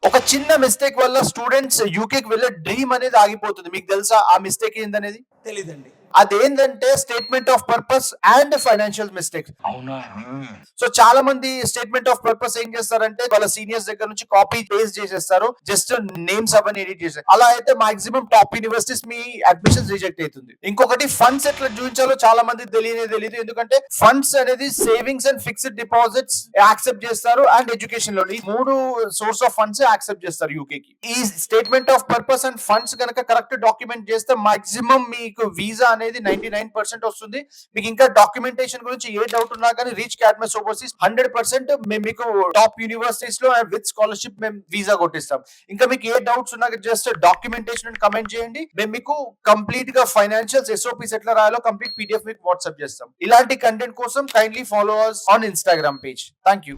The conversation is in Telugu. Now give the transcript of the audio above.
ఒక చిన్న మిస్టేక్ వల్ల స్టూడెంట్స్ యూకేకి వెళ్ళే డ్రీమ్ అనేది ఆగిపోతుంది. మీకు తెలుసా ఆ మిస్టేక్ ఏందనేది? తెలీదండి. అదేంటంటే statement of purpose and financial mistakes. అవునా? సో చాలా మంది స్టేట్మెంట్ ఆఫ్ పర్పస్ ఏం చేస్తారంటే వాళ్ళ సీనియర్స్ దగ్గర నుంచి కాపీ పేస్ట్ చేసేస్తారు, జస్ట్ నేమ్స్ అవన్నీ ఎడిట్ చేస్తారు. అలా అయితే మాక్సిమం టాప్ యూనివర్సిటీస్ మీ అడ్మిషన్స్ రిజెక్ట్ అవుతుంది. ఇంకొకటి ఫండ్స్ ఎట్లా చూపించాలో చాలా మంది తెలియదు. ఎందుకంటే ఫండ్స్ అనేది savings and fixed deposits accept చేస్తారు అండ్ ఎడ్యుకేషన్ లోన్, ఈ మూడు సోర్స్ ఆఫ్ ఫండ్స్ యాక్సెప్ట్ చేస్తారు యూకేకి. ఈ statement of purpose and funds కనుక కరెక్ట్ డాక్యుమెంట్ చేస్తే మాక్సిమం మీకు వీసా అనేది 99% వస్తుంది. మీకు ఇంకా డాక్యుమెంటేషన్ గురించి ఏ డౌట్ ఉన్నా కానీ రీచ్ క్యాడ్మస్ ఓవర్సీస్ 100% మేము మీకు టాప్ యూనివర్సిటీస్ లో విత్ స్కాలర్షిప్ మేము వీసా కొట్టిస్తాం. ఇంకా మీకు ఏ డౌట్స్ ఉన్నా జస్ట్ డాక్యుమెంటేషన్ కమెంట్ చేయండి, మేము మీకు కంప్లీట్ గా ఫైనాన్షియల్స్ ఎస్ఓపీస్ ఎట్లా రాయాలో కంప్లీట్ పీడిఎఫ్ మీకు వాట్సాప్ చేస్తాం. ఇలాంటి కంటెంట్ కోసం kindly follow us on Instagram page. Thank you.